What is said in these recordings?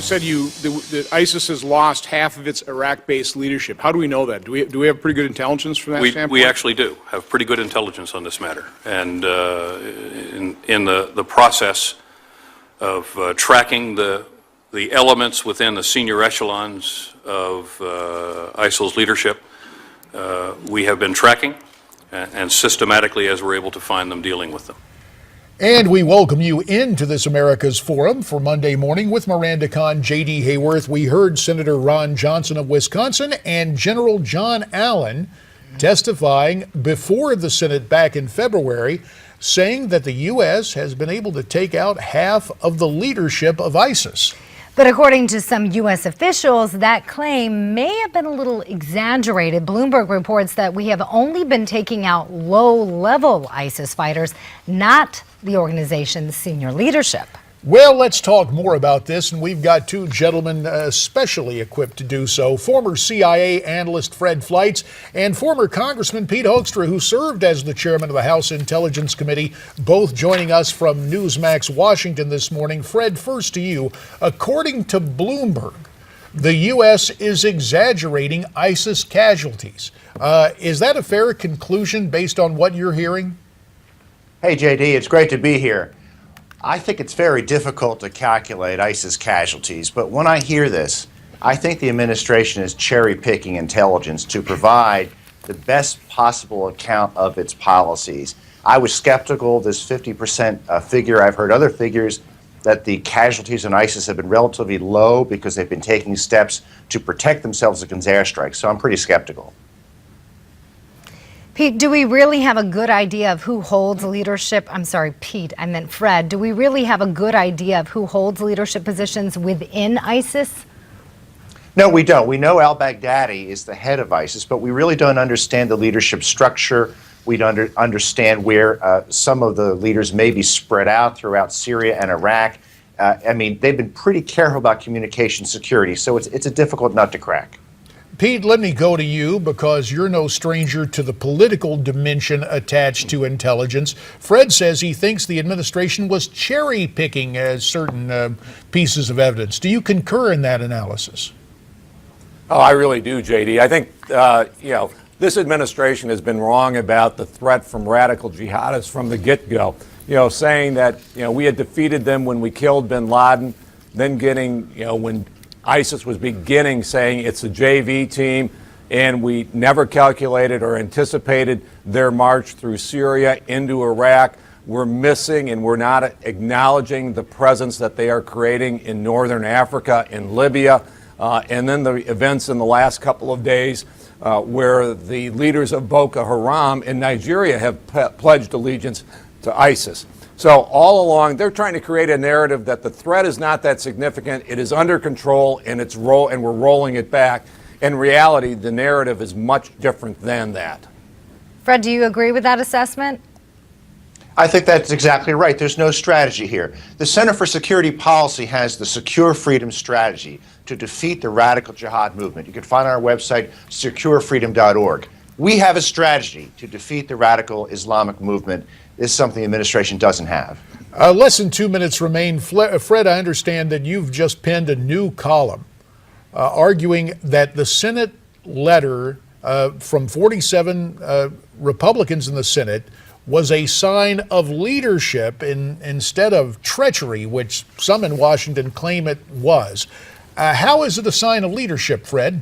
said that ISIS has lost half of its Iraq-based leadership. How do we know that? Do we have pretty good intelligence from that standpoint? We actually do have pretty good intelligence on this matter, and in the process of tracking the elements within the senior echelons of ISIL's leadership, we have been tracking and systematically, as we're able to find them, dealing with them. And we welcome you into this America's Forum for Monday morning with Miranda Kahn, J.D. Hayworth. We heard Senator Ron Johnson of Wisconsin and General John Allen testifying before the Senate back in February, saying that the U.S. has been able to take out half of the leadership of ISIS. But according to some U.S. officials, that claim may have been a little exaggerated. Bloomberg reports that we have only been taking out low-level ISIS fighters, not the organization's senior leadership. Well, let's talk more about this, and we've got two gentlemen especially equipped to do so. Former CIA analyst Fred Fleitz and former Congressman Pete Hoekstra, who served as the chairman of the House Intelligence Committee, both joining us from Newsmax Washington this morning. Fred, first to you. According to Bloomberg, the U.S. is exaggerating ISIS casualties. Is that a fair conclusion based on what you're hearing? Hey, J.D., it's great to be here. I think it's very difficult to calculate ISIS casualties, but when I hear this, I think the administration is cherry-picking intelligence to provide the best possible account of its policies. I was skeptical of this 50% figure. I've heard other figures that the casualties in ISIS have been relatively low because they've been taking steps to protect themselves against airstrikes, so I'm pretty skeptical. Pete, do we really have a good idea of who holds leadership? I'm sorry, Pete, I meant Fred. Do we really have a good idea of who holds leadership positions within ISIS? No, we don't. We know al-Baghdadi is the head of ISIS, but we really don't understand the leadership structure. We don't understand where some of the leaders may be spread out throughout Syria and Iraq. I mean, they've been pretty careful about communication security, so it's a difficult nut to crack. Pete, let me go to you because you're no stranger to the political dimension attached to intelligence. Fred says he thinks the administration was cherry-picking certain pieces of evidence. Do you concur in that analysis? Oh, I really do, J.D. I think, this administration has been wrong about the threat from radical jihadists from the get-go. Saying that, we had defeated them when we killed bin Laden, then getting, when ISIS was beginning saying it's a JV team, and we never calculated or anticipated their march through Syria into Iraq. We're missing and we're not acknowledging the presence that they are creating in northern Africa, in Libya, and then the events in the last couple of days where the leaders of Boko Haram in Nigeria have pledged allegiance to ISIS. So all along, they're trying to create a narrative that the threat is not that significant, it is under control, and we're rolling it back. In reality, the narrative is much different than that. Fred, do you agree with that assessment? I think that's exactly right. There's no strategy here. The Center for Security Policy has the Secure Freedom Strategy to defeat the radical jihad movement. You can find on our website, securefreedom.org. We have a strategy to defeat the radical Islamic movement. This is something the administration doesn't have. Less than 2 minutes remain. Fred, I understand that you've just penned a new column arguing that the Senate letter from 47 Republicans in the Senate was a sign of leadership instead of treachery, which some in Washington claim it was. How is it a sign of leadership, Fred?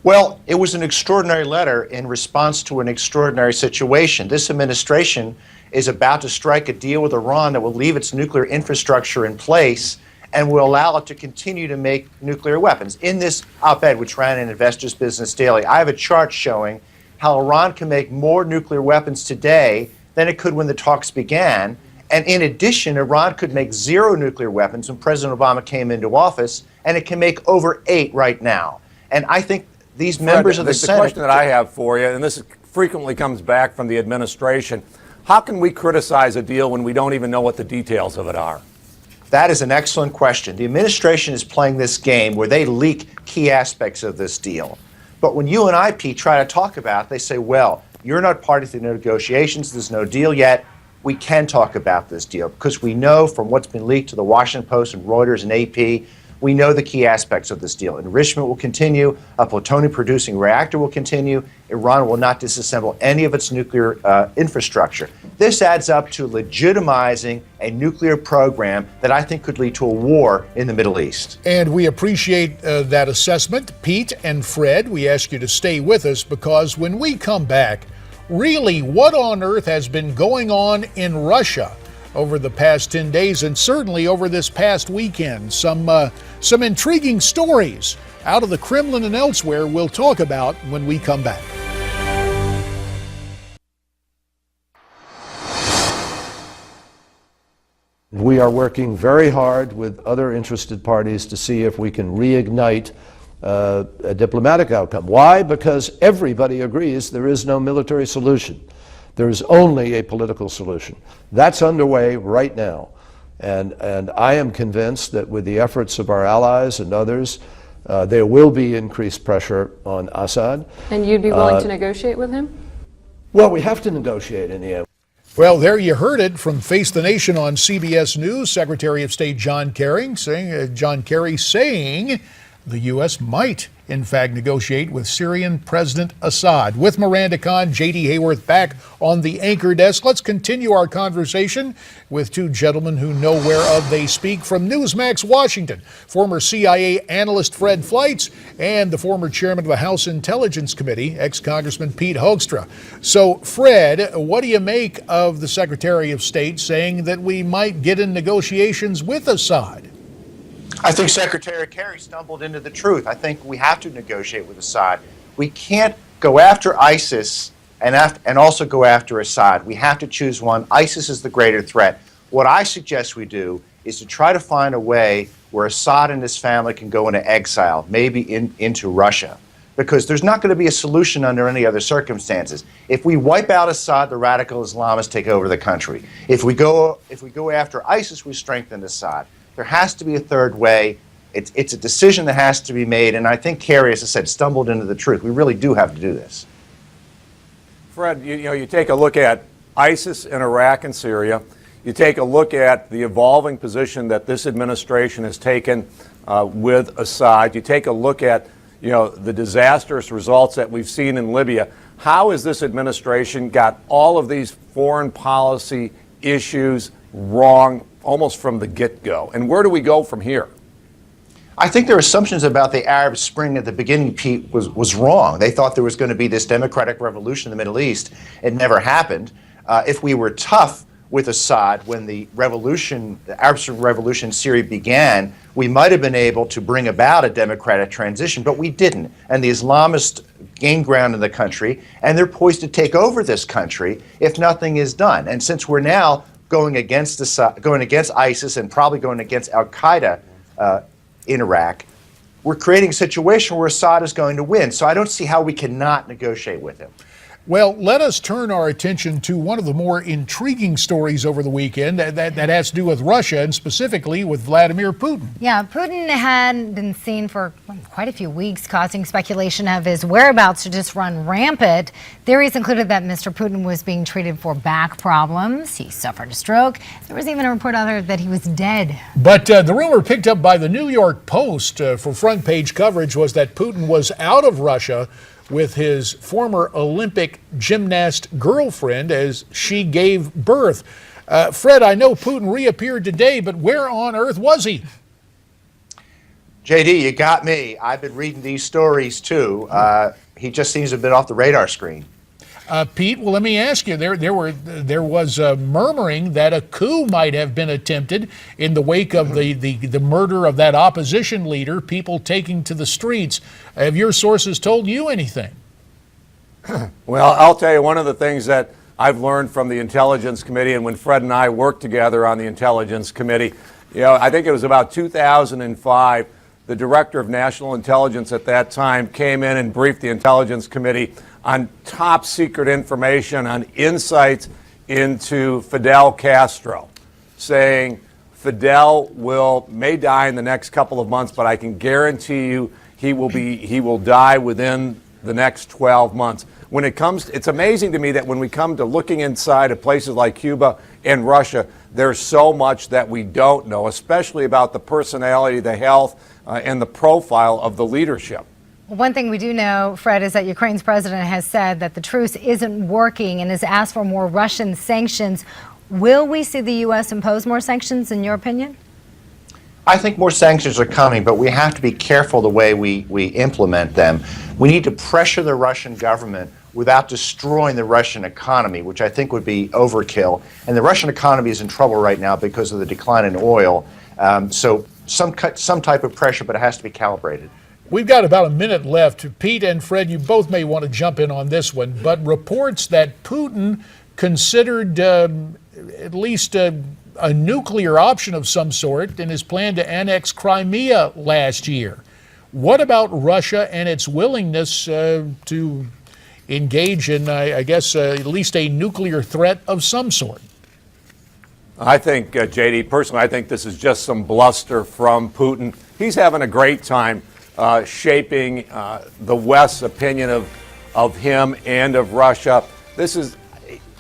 Well, it was an extraordinary letter in response to an extraordinary situation. This administration is about to strike a deal with Iran that will leave its nuclear infrastructure in place and will allow it to continue to make nuclear weapons. In this op-ed, which ran in Investors Business Daily, I have a chart showing how Iran can make more nuclear weapons today than it could when the talks began. And in addition, Iran could make 0 nuclear weapons when President Obama came into office, and it can make over 8 right now. And I think these members of the Senate... The question that I have for you, and this frequently comes back from the administration, how can we criticize a deal when we don't even know what the details of it are? That is an excellent question. The administration is playing this game where they leak key aspects of this deal. But when you and I, Pete, try to talk about it, they say, well, you're not party to the negotiations, there's no deal yet. We can talk about this deal because we know from what's been leaked to the Washington Post and Reuters and AP, We know the key aspects of this deal. Enrichment will continue. A plutonium-producing reactor will continue. Iran will not disassemble any of its nuclear infrastructure. This adds up to legitimizing a nuclear program that I think could lead to a war in the Middle East. And we appreciate that assessment. Pete and Fred, we ask you to stay with us because when we come back, really, what on earth has been going on in Russia over the past 10 days and certainly over this past weekend? Some intriguing stories out of the Kremlin and elsewhere we'll talk about when we come back. We are working very hard with other interested parties to see if we can reignite a diplomatic outcome. Why? Because everybody agrees there is no military solution. There is only a political solution. That's underway right now. And I am convinced that with the efforts of our allies and others, there will be increased pressure on Assad. And you'd be willing to negotiate with him? Well, we have to negotiate in the end. Well, there you heard it from Face the Nation on CBS News. Secretary of State John Kerry saying the U.S. might, in fact, negotiate with Syrian President Assad. With Miranda Khan, J.D. Hayworth back on the anchor desk. Let's continue our conversation with two gentlemen who know whereof they speak. From Newsmax Washington, former CIA analyst Fred Fleitz and the former chairman of the House Intelligence Committee, ex-Congressman Pete Hoekstra. So, Fred, what do you make of the Secretary of State saying that we might get in negotiations with Assad? I think Secretary Kerry stumbled into the truth. I think we have to negotiate with Assad. We can't go after ISIS and also go after Assad. We have to choose one. ISIS is the greater threat. What I suggest we do is to try to find a way where Assad and his family can go into exile, maybe into Russia, because there's not going to be a solution under any other circumstances. If we wipe out Assad, the radical Islamists take over the country. If we go after ISIS, we strengthen Assad. There has to be a third way. It's a decision that has to be made, and I think Kerry, as I said, stumbled into the truth. We really do have to do this. Fred, you take a look at ISIS in Iraq and Syria. You take a look at the evolving position that this administration has taken with Assad. You take a look at the disastrous results that we've seen in Libya. How has this administration got all of these foreign policy issues wrong almost from the get-go? And where do we go from here? I think their assumptions about the Arab Spring at the beginning, Pete, was wrong. They thought there was going to be this democratic revolution in the Middle East. It never happened. If we were tough with Assad when the Arab Spring revolution in Syria began, we might have been able to bring about a democratic transition, but we didn't. And the Islamists gained ground in the country, and they're poised to take over this country if nothing is done. And since we're now going against ISIS and probably going against al-Qaeda in Iraq, we're creating a situation where Assad is going to win. So I don't see how we cannot negotiate with him. Well, let us turn our attention to one of the more intriguing stories over the weekend that has to do with Russia and specifically with Vladimir Putin. Yeah, Putin had been seen for quite a few weeks causing speculation of his whereabouts to just run rampant. Theories included that Mr. Putin was being treated for back problems. He suffered a stroke. There was even a report out there that he was dead. But the rumor picked up by the New York Post for front page coverage was that Putin was out of Russia with his former Olympic gymnast girlfriend as she gave birth. Fred, I know Putin reappeared today, but where on earth was he? JD, you got me. I've been reading these stories too. He just seems to have been off the radar screen. Pete, well, let me ask you, there was murmuring that a coup might have been attempted in the wake of the murder of that opposition leader, people taking to the streets. Have your sources told you anything? Well, I'll tell you one of the things that I've learned from the Intelligence Committee, and when Fred and I worked together on the Intelligence Committee, I think it was about 2005, the Director of National Intelligence at that time came in and briefed the Intelligence Committee on top secret information, on insights into Fidel Castro, saying Fidel may die in the next couple of months, but I can guarantee you he will die within the next 12 months. It's amazing to me that when we come to looking inside of places like Cuba and Russia, there's so much that we don't know, especially about the personality, the health, and the profile of the leadership. One thing we do know, Fred, is that Ukraine's president has said that the truce isn't working and has asked for more Russian sanctions. Will we see the U.S. impose more sanctions, in your opinion? I think more sanctions are coming, but we have to be careful the way we implement them. We need to pressure the Russian government without destroying the Russian economy, which I think would be overkill. And the Russian economy is in trouble right now because of the decline in oil. So some type of pressure, but it has to be calibrated. We've got about a minute left. Pete and Fred, you both may want to jump in on this one, but reports that Putin considered at least a nuclear option of some sort in his plan to annex Crimea last year. What about Russia and its willingness to engage in, I guess, at least a nuclear threat of some sort? I think, JD, personally, I think this is just some bluster from Putin. He's having a great time shaping the West's opinion of him and of Russia.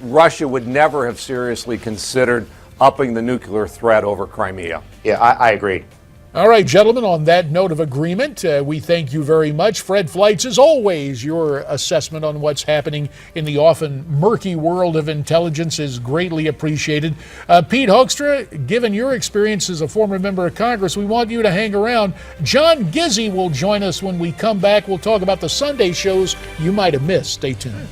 Russia would never have seriously considered upping the nuclear threat over Crimea. Yeah, I agree. All right, gentlemen, on that note of agreement, we thank you very much. Fred Fleitz, as always, your assessment on what's happening in the often murky world of intelligence is greatly appreciated. Pete Hoekstra, given your experience as a former member of Congress, we want you to hang around. John Gizzi will join us when we come back. We'll talk about the Sunday shows you might have missed. Stay tuned.